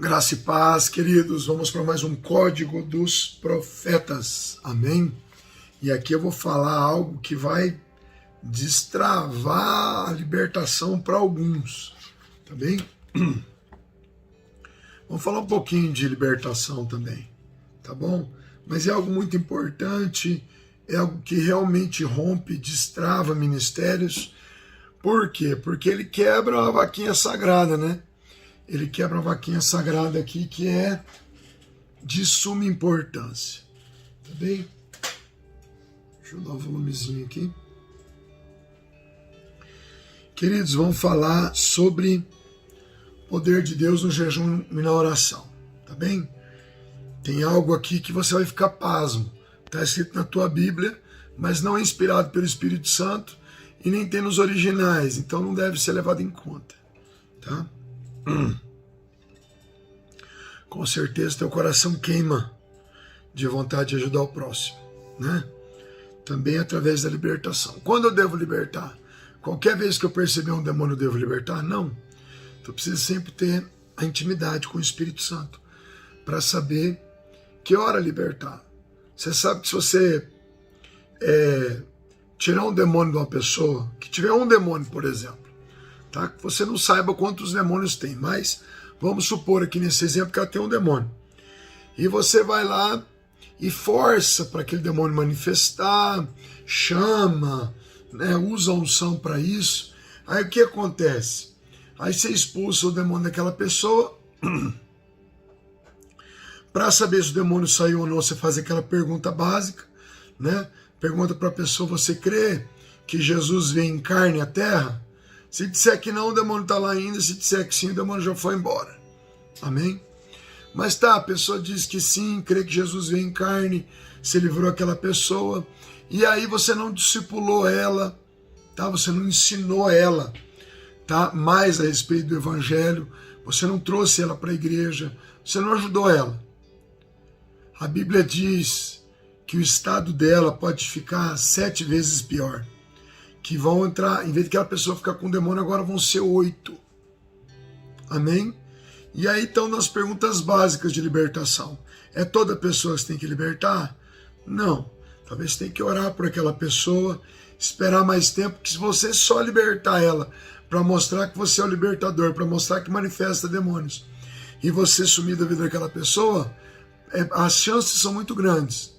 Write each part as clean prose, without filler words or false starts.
Graça e paz, queridos. Vamos para mais um Código dos Profetas. Amém? E aqui eu vou falar algo que vai destravar a libertação para alguns. Tá bem? Vamos falar um pouquinho de libertação também. Tá bom? Mas é algo muito importante, é algo que realmente rompe, destrava ministérios. Por quê? Porque ele quebra a vaquinha sagrada, né? Ele quebra uma vaquinha sagrada aqui que é de suma importância. Tá bem? Deixa eu dar um volumezinho aqui. Queridos, vamos falar sobre o poder de Deus no jejum e na oração. Tá bem? Tem algo aqui que você vai ficar pasmo. Está escrito na tua Bíblia, mas não é inspirado pelo Espírito Santo e nem tem nos originais, então não deve ser levado em conta. Tá? Com certeza teu coração queima de vontade de ajudar o próximo, né? Também através da libertação. Quando eu devo libertar? Qualquer vez que eu perceber um demônio eu devo libertar? Não. Tu precisa sempre ter a intimidade com o Espírito Santo para saber que hora libertar. Você sabe que se você tirar um demônio de uma pessoa, que tiver um demônio, por exemplo, tá? Que você não saiba quantos demônios tem, mas vamos supor aqui nesse exemplo que ela tem um demônio. E você vai lá e força para aquele demônio manifestar, chama, né, usa a unção para isso. Aí o que acontece? Aí você expulsa o demônio daquela pessoa. Para saber se o demônio saiu ou não, você faz aquela pergunta básica, né? Pergunta para a pessoa: você crê que Jesus veio em carne à terra? Se disser que não, o demônio está lá ainda. Se disser que sim, o demônio já foi embora. Amém? Mas tá, a pessoa diz que sim, crê que Jesus veio em carne, se livrou aquela pessoa, e aí você não discipulou ela, tá? Você não ensinou ela, tá? Mais a respeito do evangelho, você não trouxe ela para a igreja, você não ajudou ela. A Bíblia diz que o estado dela pode ficar 7 vezes pior. Que vão entrar, em vez de aquela pessoa ficar com demônio, agora vão ser 8. Amém? E aí estão nas perguntas básicas de libertação. É toda pessoa que você tem que libertar? Não. Talvez você tenha que orar por aquela pessoa, esperar mais tempo, que se você só libertar ela para mostrar que você é o libertador, para mostrar que manifesta demônios, e você sumir da vida daquela pessoa, as chances são muito grandes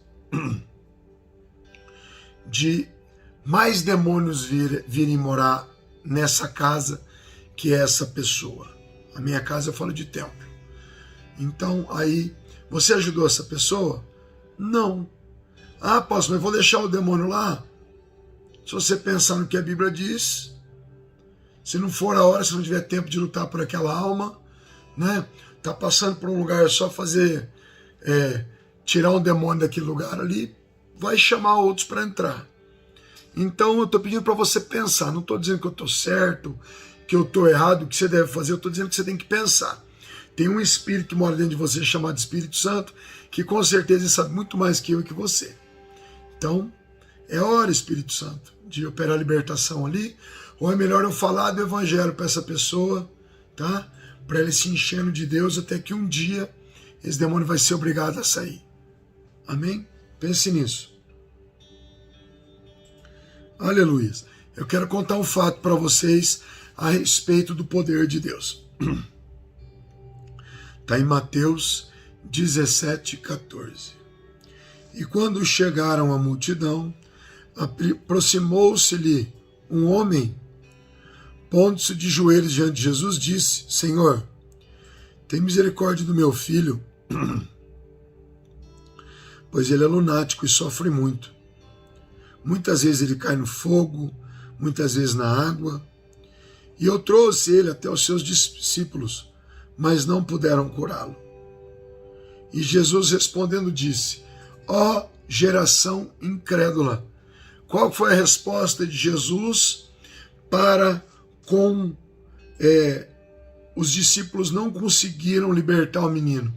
de mais demônios virem morar nessa casa que é essa pessoa. A minha casa eu falo de templo. Então aí, você ajudou essa pessoa? Não. Ah, apóstolo, mas vou deixar o demônio lá? Se você pensar no que a Bíblia diz, se não for a hora, se não tiver tempo de lutar por aquela alma, né? Tá passando por um lugar só fazer, tirar um demônio daquele lugar ali, vai chamar outros para entrar. Então eu estou pedindo para você pensar, não estou dizendo que eu estou certo, que eu estou errado, o que você deve fazer, eu estou dizendo que você tem que pensar. Tem um espírito que mora dentro de você chamado Espírito Santo, que com certeza sabe muito mais que eu e que você. Então, é hora, Espírito Santo, de operar a libertação ali, ou é melhor eu falar do evangelho para essa pessoa, tá? Para ele se enchendo de Deus até que um dia esse demônio vai ser obrigado a sair. Amém? Pense nisso. Aleluia. Eu quero contar um fato para vocês a respeito do poder de Deus. Está em Mateus 17:14. E quando chegaram à multidão, aproximou-se-lhe um homem, pondo-se de joelhos diante de Jesus, disse: Senhor, tem misericórdia do meu filho, pois ele é lunático e sofre muito. Muitas vezes ele cai no fogo, muitas vezes na água. E eu trouxe ele até os seus discípulos, mas não puderam curá-lo. E Jesus respondendo disse: ó geração incrédula. Qual foi a resposta de Jesus para com os discípulos não conseguiram libertar o menino?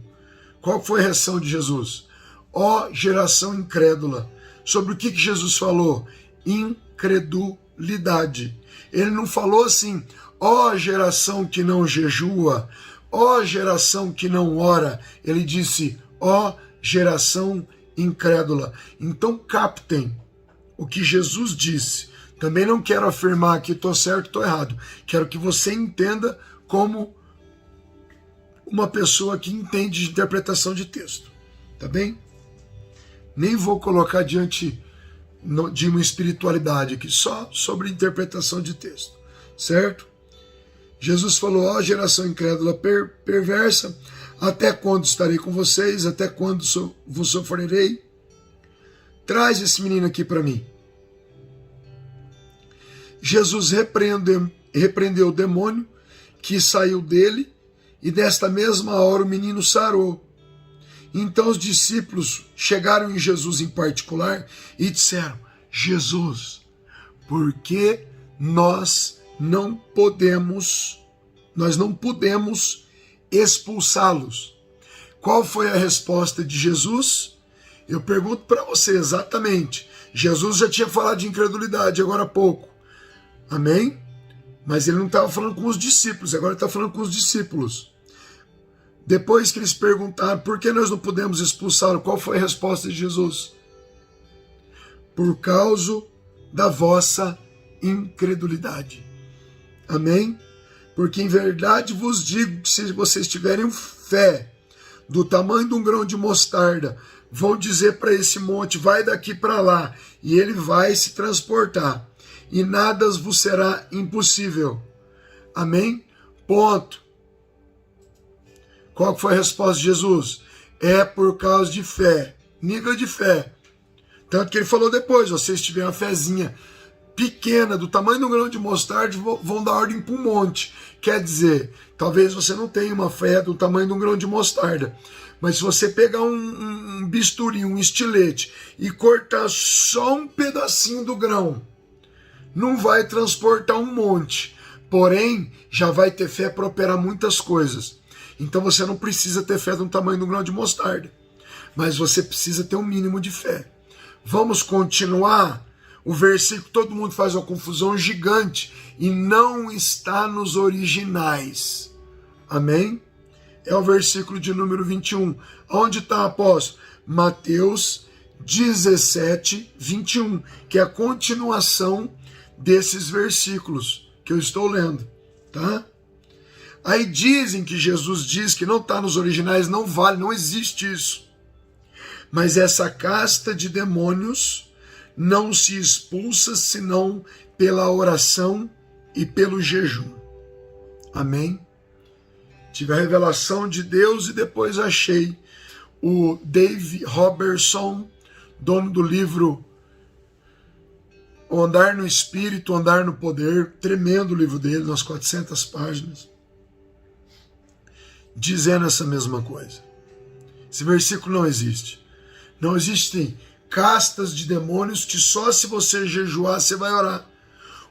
Qual foi a reação de Jesus? Ó geração incrédula. Sobre o que Jesus falou? Incredulidade. Ele não falou assim: ó geração que não jejua, ó geração que não ora, ele disse, ó geração incrédula. Então captem o que Jesus disse. Também não quero afirmar que estou certo, estou errado. Quero que você entenda como uma pessoa que entende de interpretação de texto. Tá bem? Nem vou colocar diante de uma espiritualidade aqui, só sobre interpretação de texto. Certo? Jesus falou, ó geração incrédula perversa, até quando estarei com vocês? Até quando vos sofrerei? Traz esse menino aqui para mim. Jesus repreendeu o demônio que saiu dele, e desta mesma hora o menino sarou. Então os discípulos chegaram em Jesus em particular e disseram, Jesus, por que nós não pudemos expulsá-los? Qual foi a resposta de Jesus? Eu pergunto para você exatamente. Jesus já tinha falado de incredulidade agora há pouco. Amém? Mas ele não estava falando com os discípulos, agora ele está falando com os discípulos. Depois que eles perguntaram por que nós não podemos expulsá-lo, qual foi a resposta de Jesus? Por causa da vossa incredulidade. Amém? Porque em verdade vos digo que se vocês tiverem fé do tamanho de um grão de mostarda, vão dizer para esse monte, vai daqui para lá, e ele vai se transportar. E nada vos será impossível. Amém? Ponto. Qual foi a resposta de Jesus? É por causa de fé. Nível de fé. Tanto que ele falou depois, vocês tiverem uma fezinha pequena, do tamanho de um grão de mostarda, vão dar ordem para um monte. Quer dizer, talvez você não tenha uma fé do tamanho de um grão de mostarda, mas se você pegar um bisturi, um estilete, e cortar só um pedacinho do grão, não vai transportar um monte, porém, já vai ter fé para operar muitas coisas. Então você não precisa ter fé do tamanho de um grão de mostarda, mas você precisa ter um mínimo de fé. Vamos continuar? O versículo, todo mundo faz uma confusão gigante, e não está nos originais. Amém? É o versículo de número 21. Onde está, apóstolo? Mateus 17, 21, que é a continuação desses versículos que eu estou lendo, tá? Aí dizem que Jesus diz que não está nos originais, não vale, não existe isso. Mas essa casta de demônios não se expulsa senão pela oração e pelo jejum. Amém? Tive a revelação de Deus e depois achei o Dave Robertson, dono do livro O Andar no Espírito, o Andar no Poder, tremendo o livro dele, umas 400 páginas, dizendo essa mesma coisa. Esse versículo não existe. Não existem castas de demônios que só se você jejuar você vai orar.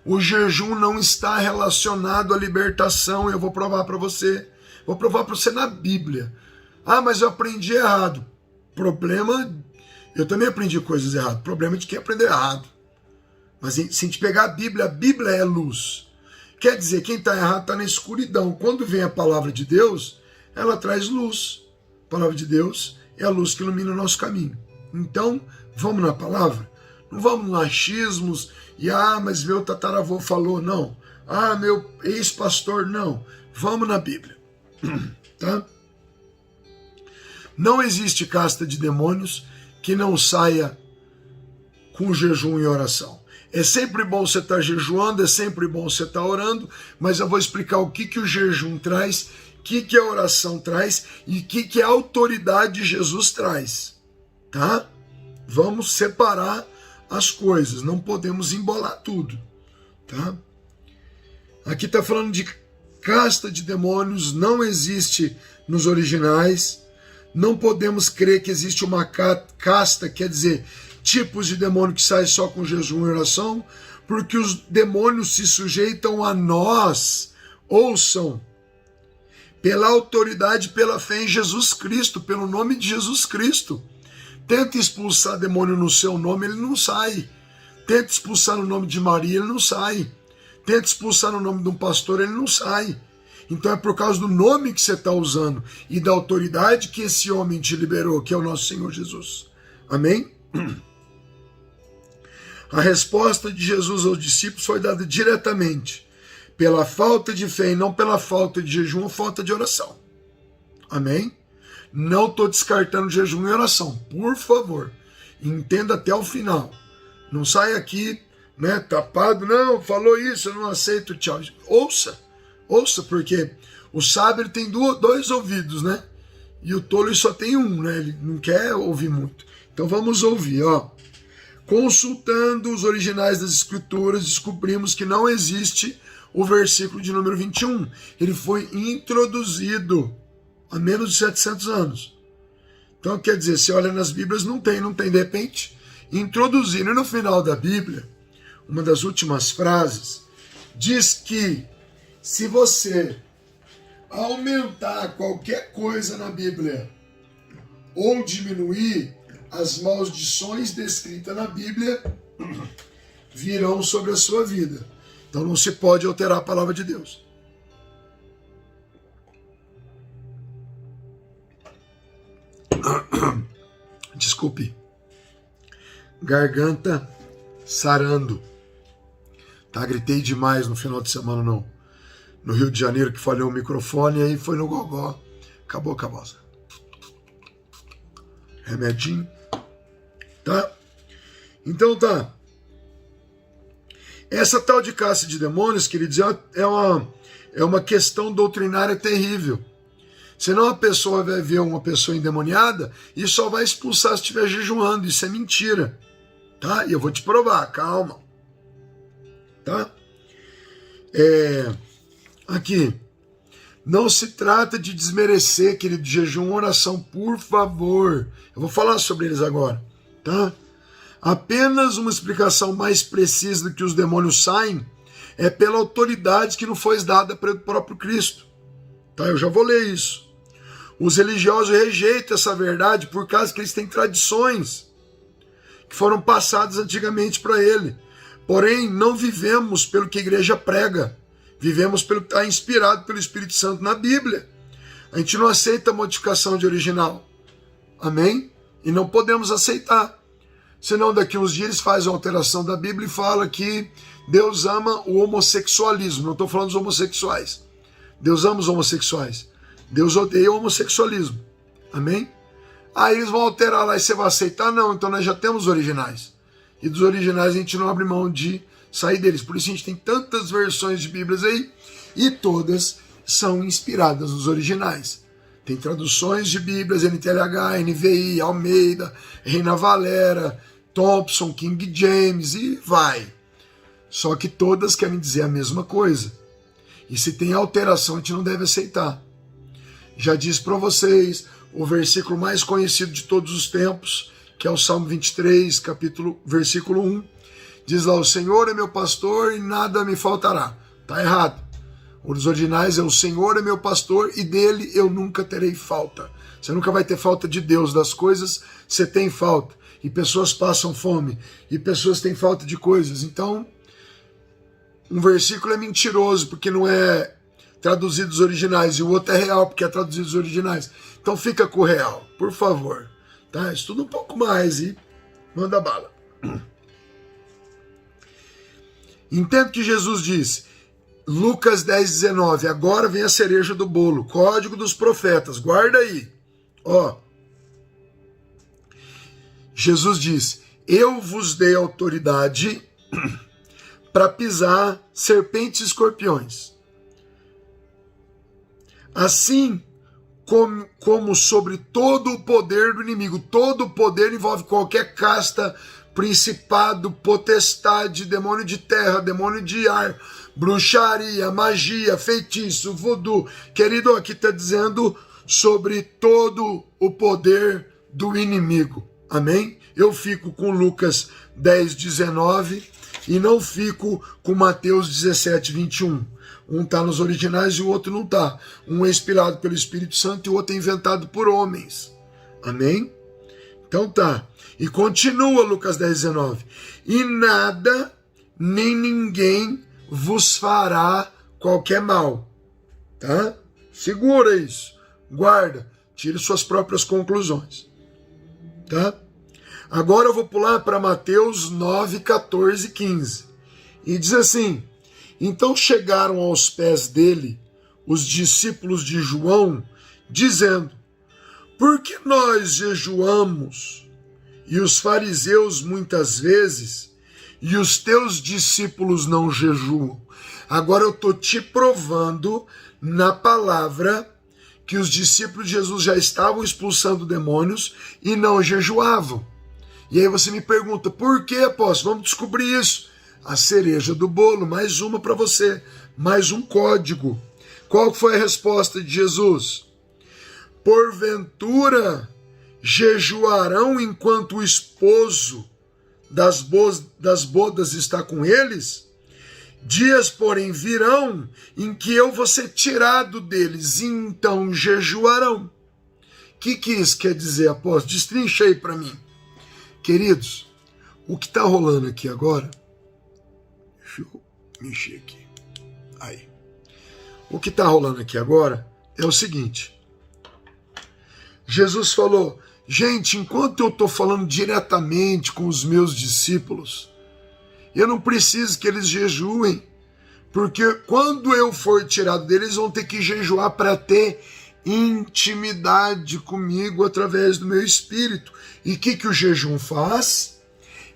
O jejum não está relacionado à libertação, eu vou provar para você. Vou provar para você na Bíblia. Ah, mas eu aprendi errado. Problema, eu também aprendi coisas erradas. Problema de quem aprendeu errado. Mas se a gente pegar a Bíblia é luz. Quer dizer, quem está errado está na escuridão. Quando vem a palavra de Deus, ela traz luz. A palavra de Deus é a luz que ilumina o nosso caminho. Então, vamos na palavra? Não vamos no achismos e, mas meu tataravô falou, não. Meu ex-pastor, não. Vamos na Bíblia. Tá? Não existe casta de demônios que não saia com jejum e oração. É sempre bom você estar jejuando, é sempre bom você estar orando, mas eu vou explicar o que o jejum traz, o que a oração traz e o que a autoridade de Jesus traz. Tá? Vamos separar as coisas, não podemos embolar tudo. Tá? Aqui está falando de casta de demônios, não existe nos originais. Não podemos crer que existe uma casta, quer dizer, tipos de demônio que saem só com jejum e oração, porque os demônios se sujeitam a nós. Ouçam, pela autoridade, pela fé em Jesus Cristo, pelo nome de Jesus Cristo. Tenta expulsar demônio no seu nome, ele não sai. Tenta expulsar no nome de Maria, ele não sai. Tenta expulsar no nome de um pastor, ele não sai. Então é por causa do nome que você está usando e da autoridade que esse homem te liberou, que é o nosso Senhor Jesus. Amém? A resposta de Jesus aos discípulos foi dada diretamente pela falta de fé e não pela falta de jejum ou falta de oração. Amém? Não estou descartando jejum e oração. Por favor, entenda até o final. Não saia aqui, né, tapado. Não, falou isso, eu não aceito, tchau. Ouça, porque o sábio tem dois ouvidos, né? E o tolo só tem um, né? Ele não quer ouvir muito. Então vamos ouvir, ó. Consultando os originais das Escrituras, descobrimos que não existe o versículo de número 21. Ele foi introduzido há menos de 700 anos. Então, quer dizer, se olha nas Bíblias, não tem. De repente, introduzindo. E no final da Bíblia, uma das últimas frases, diz que se você aumentar qualquer coisa na Bíblia ou diminuir, as maldições descritas na Bíblia virão sobre a sua vida. Então não se pode alterar a palavra de Deus. Desculpe. Garganta sarando. Tá, gritei demais no final de semana no Rio de Janeiro, que falhou o microfone, e aí foi no gogó. Acabou a caboça. Remedinho. Tá? Então tá. Essa tal de caça de demônios, queridos, é uma questão doutrinária terrível. Senão a pessoa vai ver uma pessoa endemoniada e só vai expulsar se estiver jejuando. Isso é mentira. Tá? E eu vou te provar, calma. Tá? Aqui. Não se trata de desmerecer, querido, jejum ou oração, por favor. Eu vou falar sobre eles agora. Tá? Apenas uma explicação mais precisa do que os demônios saem é pela autoridade que não foi dada pelo próprio Cristo. Tá? Eu já vou ler isso. Os religiosos rejeitam essa verdade por causa que eles têm tradições que foram passadas antigamente para ele. Porém, não vivemos pelo que a igreja prega. Vivemos pelo que está inspirado pelo Espírito Santo na Bíblia. A gente não aceita a modificação de original. Amém? E não podemos aceitar. Senão daqui uns dias eles fazem a alteração da Bíblia e fala que Deus ama o homossexualismo. Não estou falando dos homossexuais. Deus ama os homossexuais. Deus odeia o homossexualismo. Amém? Aí eles vão alterar lá e você vai aceitar? Não, então nós já temos os originais. E dos originais a gente não abre mão de sair deles. Por isso a gente tem tantas versões de Bíblias aí e todas são inspiradas nos originais. Tem traduções de Bíblias, NTLH, NVI, Almeida, Reina Valera, Thompson, King James e vai. Só que todas querem dizer a mesma coisa. E se tem alteração, a gente não deve aceitar. Já disse para vocês o versículo mais conhecido de todos os tempos, que é o Salmo 23, versículo 1. Diz lá, o Senhor é meu pastor e nada me faltará. Está errado. Os originais é o Senhor é meu pastor e dele eu nunca terei falta. Você nunca vai ter falta de Deus, das coisas você tem falta. E pessoas passam fome, e pessoas têm falta de coisas. Então, um versículo é mentiroso, porque não é traduzido dos originais, e o outro é real, porque é traduzido dos originais. Então fica com o real, por favor. Tá? Estuda um pouco mais e manda bala. Entendo que Jesus disse, Lucas 10:19, agora vem a cereja do bolo, código dos profetas, guarda aí. Ó, Jesus disse, eu vos dei autoridade para pisar serpentes e escorpiões. Assim como sobre todo o poder do inimigo. Todo o poder envolve qualquer casta, principado, potestade, demônio de terra, demônio de ar, bruxaria, magia, feitiço, voodoo. Querido, aqui está dizendo sobre todo o poder do inimigo. Amém? Eu fico com Lucas 10:19 e não fico com Mateus 17:21. Um está nos originais e o outro não está. Um é inspirado pelo Espírito Santo e o outro é inventado por homens. Amém? Então tá. E continua Lucas 10:19. E nada nem ninguém vos fará qualquer mal. tá? Segura isso, guarda, tire suas próprias conclusões, tá? Agora eu vou pular para Mateus 9, 14 e 15. E diz assim: então chegaram aos pés dele os discípulos de João, dizendo: por que nós jejuamos e os fariseus muitas vezes, e os teus discípulos não jejuam? Agora eu estou te provando na palavra que os discípulos de Jesus já estavam expulsando demônios e não jejuavam. E aí você me pergunta, por que, apóstolo? Vamos descobrir isso. A cereja do bolo, mais uma para você, mais um código. Qual foi a resposta de Jesus? Porventura jejuarão enquanto o esposo das bodas está com eles? Dias, porém, virão em que eu vou ser tirado deles, e então jejuarão. O que isso quer dizer, apóstolo? Destrincha aí para mim. Queridos, o que está rolando aqui agora... Deixa eu mexer aqui. Aí. O que está rolando aqui agora é o seguinte. Jesus falou, gente, enquanto eu estou falando diretamente com os meus discípulos, eu não preciso que eles jejuem, porque quando eu for tirado deles, eles vão ter que jejuar para ter intimidade comigo através do meu espírito. E o que o jejum faz?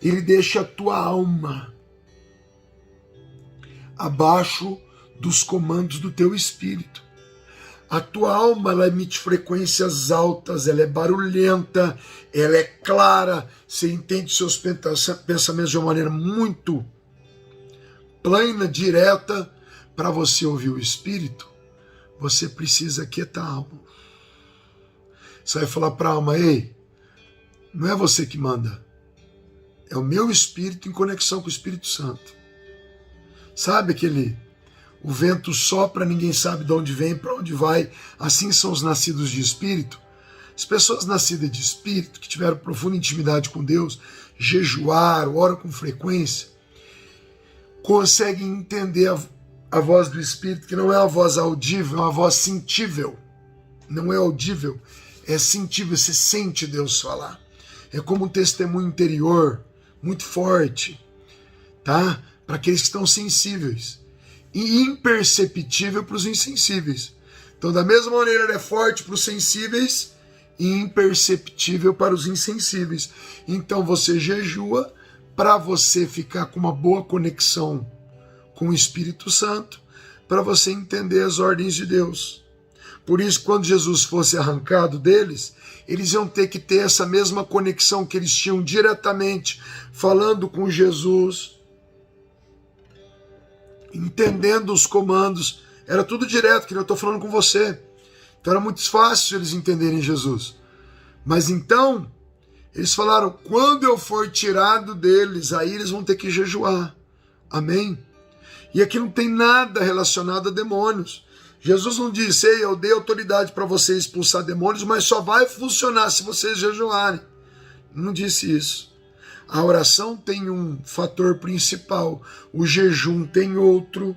Ele deixa a tua alma abaixo dos comandos do teu espírito. A tua alma, ela emite frequências altas, ela é barulhenta, ela é clara, você entende seus pensamentos de uma maneira muito plana, direta. Para você ouvir o espírito, você precisa quietar a alma. Você vai falar para a alma, ei, não é você que manda, é o meu espírito em conexão com o Espírito Santo. Sabe aquele... O vento sopra, ninguém sabe de onde vem, para onde vai. Assim são os nascidos de espírito. As pessoas nascidas de espírito, que tiveram profunda intimidade com Deus, jejuaram, oram com frequência, conseguem entender a voz do espírito, que não é uma voz audível, é uma voz sentível. Não é audível, é sentível, você sente Deus falar. É como um testemunho interior, muito forte, tá? Para aqueles que estão sensíveis. E imperceptível para os insensíveis. Então, da mesma maneira, ele é forte para os sensíveis e imperceptível para os insensíveis. Então, você jejua para você ficar com uma boa conexão com o Espírito Santo, para você entender as ordens de Deus. Por isso, quando Jesus fosse arrancado deles, eles iam ter que ter essa mesma conexão que eles tinham diretamente, falando com Jesus, entendendo os comandos, era tudo direto, que eu estou falando com você. Então era muito fácil eles entenderem Jesus. Mas então, eles falaram, quando eu for tirado deles, aí eles vão ter que jejuar. Amém? E aqui não tem nada relacionado a demônios. Jesus não disse, ei, eu dei autoridade para vocês expulsar demônios, mas só vai funcionar se vocês jejuarem. Não disse isso. A oração tem um fator principal, o jejum tem outro,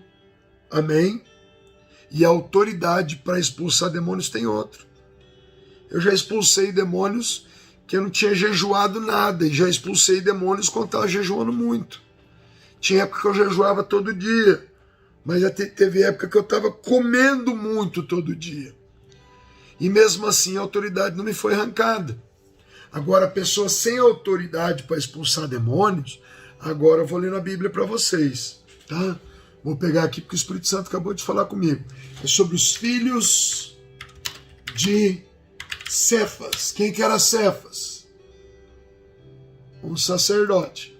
amém? E a autoridade para expulsar demônios tem outro. Eu já expulsei demônios que eu não tinha jejuado nada, e já expulsei demônios quando estava jejuando muito. Tinha época que eu jejuava todo dia, mas já teve época que eu estava comendo muito todo dia. E mesmo assim a autoridade não me foi arrancada. Agora, pessoas sem autoridade para expulsar demônios, agora eu vou ler na Bíblia para vocês, tá? Vou pegar aqui porque o Espírito Santo acabou de falar comigo. É sobre os filhos de Cefas. Quem que era Cefas? Um sacerdote.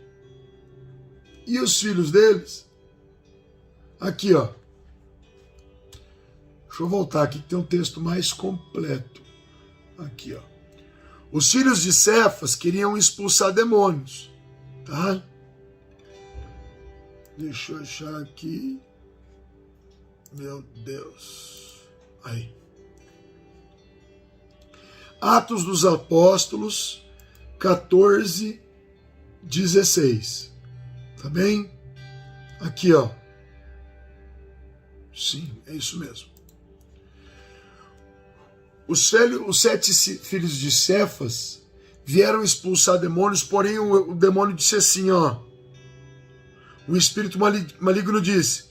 E os filhos deles? Aqui, ó. Deixa eu voltar aqui que tem um texto mais completo. Aqui, ó. Os filhos de Cefas queriam expulsar demônios, tá? Deixa eu achar aqui. Meu Deus. Aí. Atos dos Apóstolos, 14, 16. Tá bem? Aqui, ó. Sim, é isso mesmo. os 7 filhos de Cefas vieram expulsar demônios, porém o demônio disse assim, ó. O espírito maligno disse,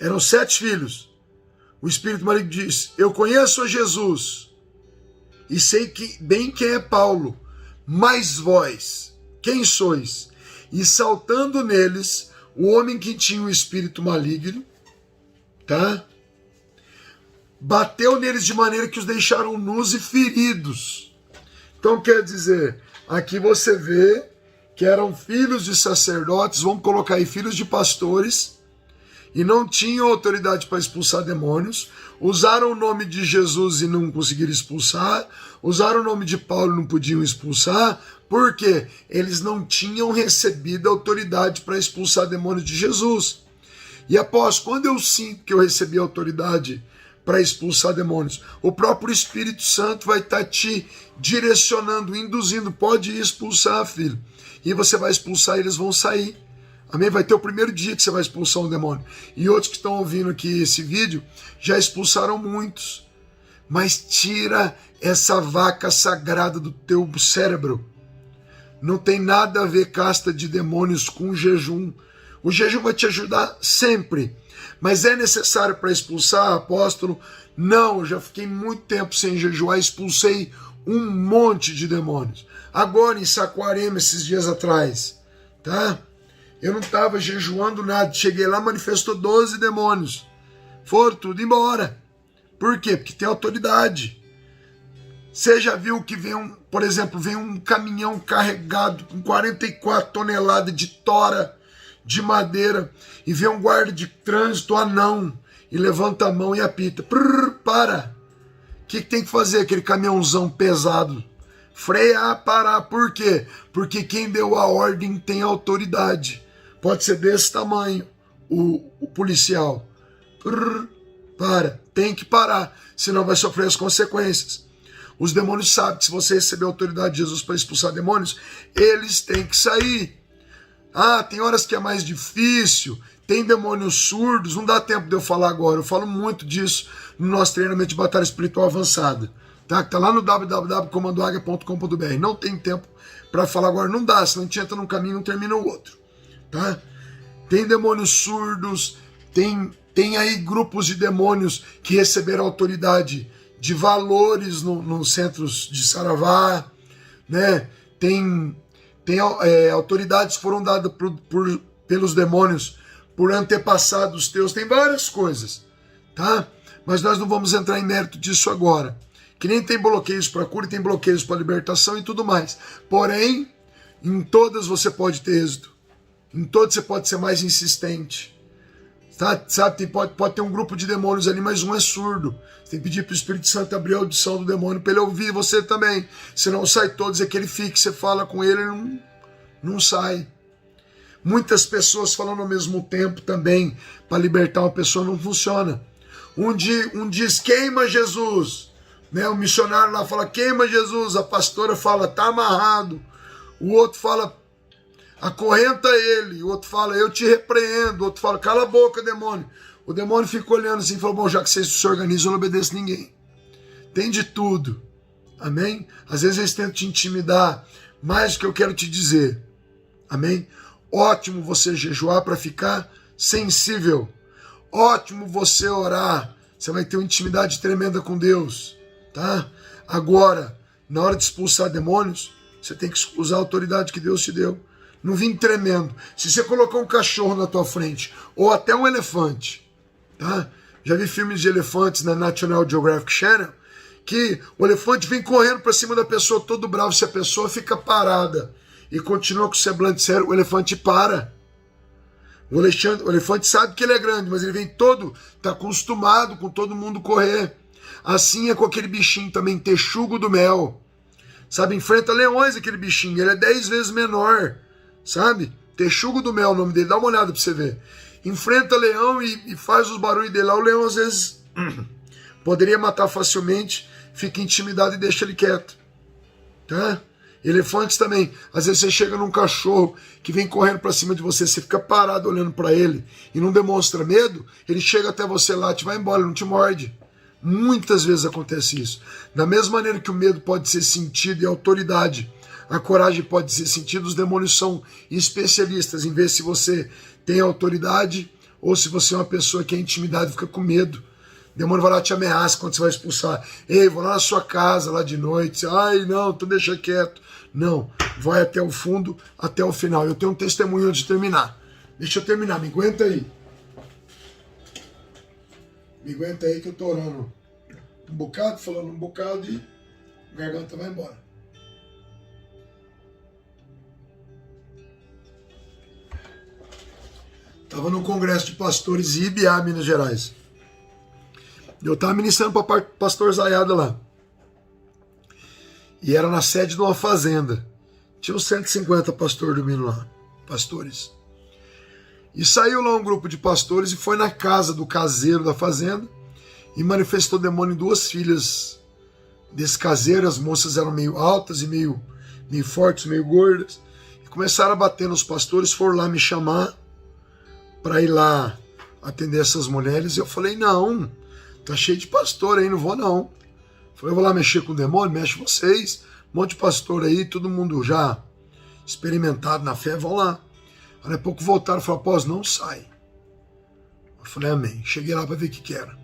eram 7 filhos. O espírito maligno disse, eu conheço a Jesus e sei bem quem é Paulo, mas vós, quem sois? E saltando neles, o homem que tinha o espírito maligno, tá? Bateu neles de maneira que os deixaram nus e feridos. Então quer dizer, aqui você vê que eram filhos de sacerdotes, vamos colocar aí filhos de pastores, e não tinham autoridade para expulsar demônios, usaram o nome de Jesus e não conseguiram expulsar, usaram o nome de Paulo e não podiam expulsar, porque eles não tinham recebido a autoridade para expulsar demônios de Jesus. E após, quando eu sinto que eu recebi a autoridade para expulsar demônios, o próprio Espírito Santo vai estar te direcionando, induzindo, pode ir expulsar, filho. E você vai expulsar, eles vão sair. Amém? Vai ter o primeiro dia que você vai expulsar um demônio. E outros que estão ouvindo aqui esse vídeo já expulsaram muitos. Mas tira essa vaca sagrada do teu cérebro. Não tem nada a ver casta de demônios com jejum. O jejum vai te ajudar sempre. Mas é necessário para expulsar, apóstolo? Não, eu já fiquei muito tempo sem jejuar, expulsei um monte de demônios. Agora em Saquarema, esses dias atrás, tá? Eu não estava jejuando nada. Cheguei lá, manifestou 12 demônios. Foram tudo embora. Por quê? Porque tem autoridade. Você já viu que por exemplo, vem um caminhão carregado com 44 toneladas de tora de madeira e vem um guarda de trânsito anão e levanta a mão e apita. Para! O que tem que fazer aquele caminhãozão pesado? Frear, parar. Por quê? Porque quem deu a ordem tem autoridade. Pode ser desse tamanho, o policial. Para, tem que parar, senão vai sofrer as consequências. Os demônios sabem que se você receber a autoridade de Jesus para expulsar demônios, eles têm que sair. Ah, tem horas que é mais difícil, tem demônios surdos, não dá tempo de eu falar agora. Eu falo muito disso no nosso treinamento de batalha espiritual avançada. Tá? Que tá lá no www.comandoaguia.com.br. Não tem tempo para falar agora, não dá, senão a gente entra num caminho e não termina o outro. Tá? Tem demônios surdos, tem aí grupos de demônios que receberam autoridade de valores nos centros de Saravá, né? Tem autoridades que foram dadas pelos demônios por antepassados teus, tem várias coisas, tá? Mas nós não vamos entrar em mérito disso agora. Que nem tem bloqueios para cura, tem bloqueios para libertação e tudo mais. Porém, em todas você pode ter êxito. Em todos você pode ser mais insistente. Tá? Sabe, pode ter um grupo de demônios ali, mas um é surdo. Você tem que pedir para o Espírito Santo abrir a audição do demônio para ele ouvir você também. Senão sai todos, é que ele fique, você fala com ele, não sai. Muitas pessoas falando ao mesmo tempo também, para libertar uma pessoa não funciona. Um diz, queima Jesus. Né? O missionário lá fala, queima Jesus. A pastora fala, tá amarrado. O outro fala, acorrenta ele. O outro fala, eu te repreendo. O outro fala, cala a boca, demônio. O demônio fica olhando assim e falou, bom, já que vocês se organizam, eu não obedeço ninguém. Tem de tudo. Amém? Às vezes eles tentam te intimidar. Mas o que eu quero te dizer. Amém? Ótimo você jejuar para ficar sensível. Ótimo você orar. Você vai ter uma intimidade tremenda com Deus. Tá? Agora, na hora de expulsar demônios, você tem que usar a autoridade que Deus te deu. Não vim tremendo. Se você colocar um cachorro na tua frente, ou até um elefante, tá? Já vi filmes de elefantes na National Geographic Channel, que o elefante vem correndo para cima da pessoa todo bravo. Se a pessoa fica parada e continua com o semblante sério, o elefante para. O elefante sabe que ele é grande, mas ele vem todo, está acostumado com todo mundo correr. Assim é com aquele bichinho também, texugo do mel. Sabe, enfrenta leões aquele bichinho, ele é 10 vezes menor. Sabe? Texugo do mel, o nome dele, dá uma olhada pra você ver. Enfrenta leão e faz os barulhos dele lá. O leão às vezes poderia matar facilmente, fica intimidado e deixa ele quieto. Tá? Elefantes também. Às vezes você chega num cachorro que vem correndo pra cima de você, você fica parado olhando pra ele e não demonstra medo, ele chega até você lá, te vai embora, ele não te morde. Muitas vezes acontece isso. Da mesma maneira que o medo pode ser sentido e autoridade, a coragem pode ser sentida. Os demônios são especialistas em ver se você tem autoridade ou se você é uma pessoa que é intimidada e fica com medo. O demônio vai lá te ameaça quando você vai expulsar. Ei, vou lá na sua casa lá de noite. Ai, não, tu deixa quieto. Não, vai até o fundo, até o final. Eu tenho um testemunho antes de terminar. Deixa eu terminar, me aguenta aí. Me aguenta aí que eu tô orando um bocado, falando um bocado e a garganta vai embora. Estava no congresso de pastores em Ibiá, Minas Gerais. Eu estava ministrando para o pastor Zaiada lá. E era na sede de uma fazenda. Tinha uns 150 pastores dormindo lá. Pastores. E saiu lá um grupo de pastores e foi na casa do caseiro da fazenda e manifestou demônio em duas filhas desse caseiro. As moças eram meio altas e meio fortes, meio gordas. E começaram a bater nos pastores, foram lá me chamar para ir lá atender essas mulheres. E eu falei, não, tá cheio de pastor aí, não vou não. Falei, eu vou lá mexer com o demônio, mexe vocês. Um monte de pastor aí, todo mundo já experimentado na fé, vão lá. Aí a pouco voltaram e falaram, após não sai. Eu falei, amém. Cheguei lá para ver o que era.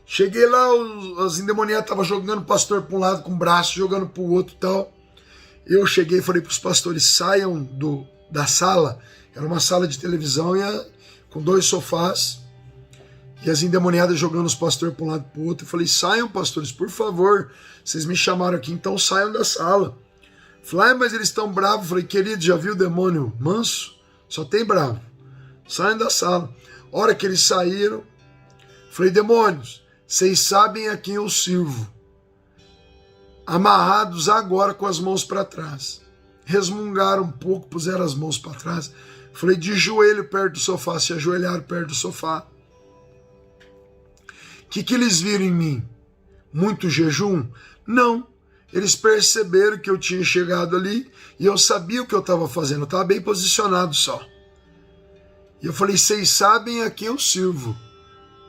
Cheguei lá, os endemoniados estavam jogando o pastor para um lado com o braço, jogando para o outro e tal. Eu cheguei e falei para os pastores, saiam da sala. Era uma sala de televisão com 2 sofás. E as endemoniadas jogando os pastores para um lado e para o outro. Eu falei, saiam, pastores, por favor. Vocês me chamaram aqui, então saiam da sala. Falei, mas eles estão bravos. Falei, querido, já viu o demônio manso? Só tem bravo. Saiam da sala. A hora que eles saíram, falei, demônios, vocês sabem a quem eu sirvo. Amarrados agora com as mãos para trás. Resmungaram um pouco, puseram as mãos para trás. Falei, de joelho perto do sofá, se ajoelharam perto do sofá. O que eles viram em mim? Muito jejum? Não. Eles perceberam que eu tinha chegado ali e eu sabia o que eu estava fazendo. Eu estava bem posicionado só. E eu falei, vocês sabem a quem eu sirvo.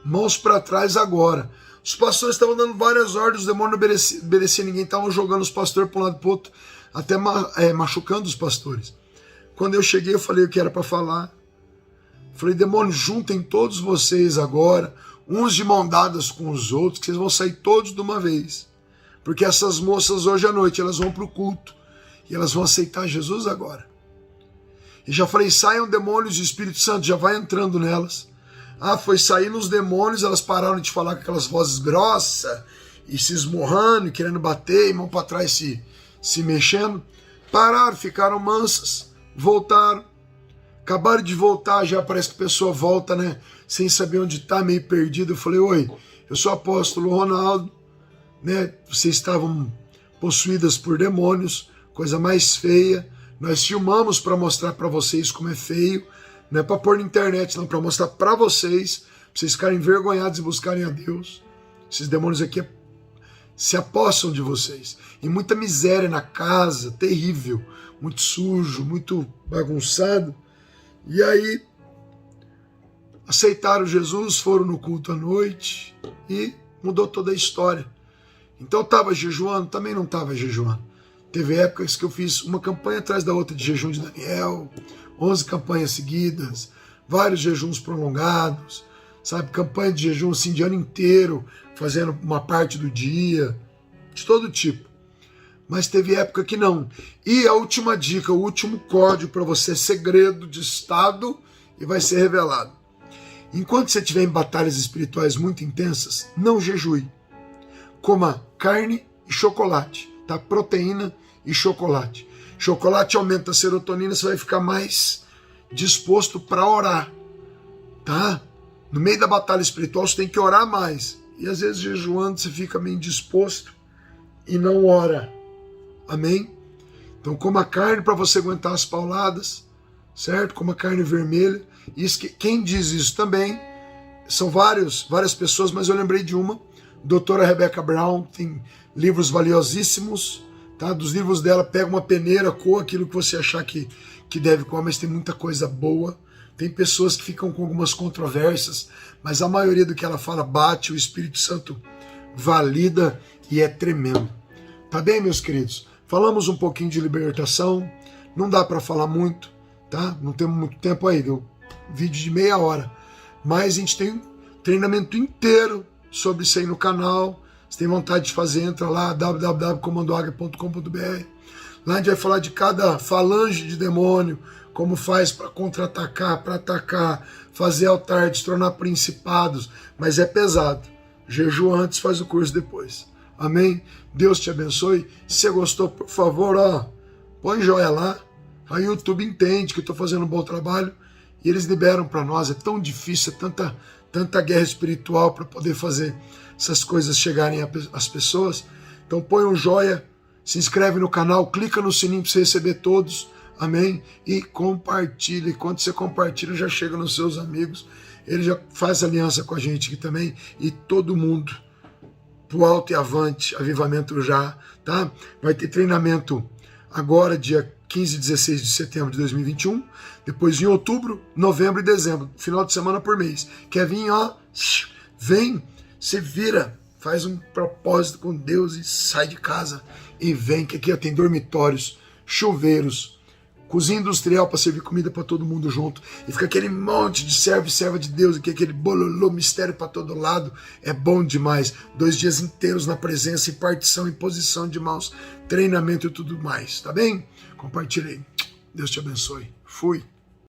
Mãos para trás agora. Os pastores estavam dando várias ordens, os demônios não obedeciam ninguém, estavam jogando os pastores para um lado e para o outro, até machucando os pastores. Quando eu cheguei, eu falei o que era para falar. Falei, demônios, juntem todos vocês agora, uns de mão dadas com os outros, que vocês vão sair todos de uma vez. Porque essas moças hoje à noite, elas vão para o culto e elas vão aceitar Jesus agora. E já falei, saiam demônios, e o Espírito Santo já vai entrando nelas. Foi saindo os demônios, elas pararam de falar com aquelas vozes grossas e se esmurrando, querendo bater, e mão para trás se mexendo. Pararam, ficaram mansas, voltaram. Acabaram de voltar, já parece que a pessoa volta, né? Sem saber onde está, meio perdido. Eu falei, oi, eu sou o apóstolo Ronaldo, né? Vocês estavam possuídas por demônios, coisa mais feia. Nós filmamos para mostrar para vocês como é feio. Não é para pôr na internet, não, para mostrar para vocês ficarem envergonhados e buscarem a Deus. Esses demônios aqui se apossam de vocês. E muita miséria na casa, terrível, muito sujo, muito bagunçado. E aí, aceitaram Jesus, foram no culto à noite e mudou toda a história. Então eu estava jejuando? Também não estava jejuando. Teve épocas que eu fiz uma campanha atrás da outra de jejum de Daniel, 11 campanhas seguidas, vários jejuns prolongados, sabe? Campanha de jejum assim de ano inteiro, fazendo uma parte do dia, de todo tipo. Mas teve época que não. E a última dica, o último código para você, segredo de estado, e vai ser revelado. Enquanto você estiver em batalhas espirituais muito intensas, não jejue. Coma carne e chocolate, tá? Proteína e chocolate. Chocolate aumenta a serotonina, você vai ficar mais disposto para orar, tá? No meio da batalha espiritual você tem que orar mais. E às vezes jejuando você fica meio indisposto e não ora. Amém? Então coma carne para você aguentar as pauladas, certo? Coma carne vermelha. Isso quem diz isso também são várias pessoas, mas eu lembrei de uma, doutora Rebecca Brown, tem livros valiosíssimos, tá? Dos livros dela, pega uma peneira, coa aquilo que você achar que deve comer, mas tem muita coisa boa, Tem pessoas que ficam com algumas controvérsias, mas a maioria do que ela fala bate, o Espírito Santo valida e é tremendo. Tá bem, meus queridos? Falamos um pouquinho de libertação, não dá para falar muito, tá? Não temos muito tempo aí, deu vídeo de meia hora, mas a gente tem um treinamento inteiro sobre isso aí no canal. Se tem vontade de fazer, entra lá, www.comandoaguia.com.br. Lá a gente vai falar de cada falange de demônio, como faz para contra-atacar, para atacar, fazer altar, destronar principados, mas é pesado. Jejua antes, faz o curso depois. Amém? Deus te abençoe. Se você gostou, por favor, põe joia lá. A YouTube entende que eu estou fazendo um bom trabalho e eles liberam para nós. É tão difícil, é tanta guerra espiritual para poder fazer essas coisas chegarem às pessoas. Então põe um joia, se inscreve no canal, clica no sininho para você receber todos. Amém? E compartilha. E quando você compartilha, já chega nos seus amigos. Ele já faz aliança com a gente aqui também. E todo mundo pro alto e avante, avivamento já, tá? Vai ter treinamento agora, dia 15 e 16 de setembro de 2021. Depois em outubro, novembro e dezembro. Final de semana por mês. Quer vir, vem, se vira. Faz um propósito com Deus e sai de casa. E vem, que aqui tem dormitórios, chuveiros, cozinha industrial para servir comida para todo mundo junto. E fica aquele monte de servo e serva de Deus aqui, aquele bololô, mistério para todo lado. É bom demais. 2 dias inteiros na presença, em partição, em posição de mãos, treinamento e tudo mais. Tá bem? Compartilhei. Deus te abençoe. Fui.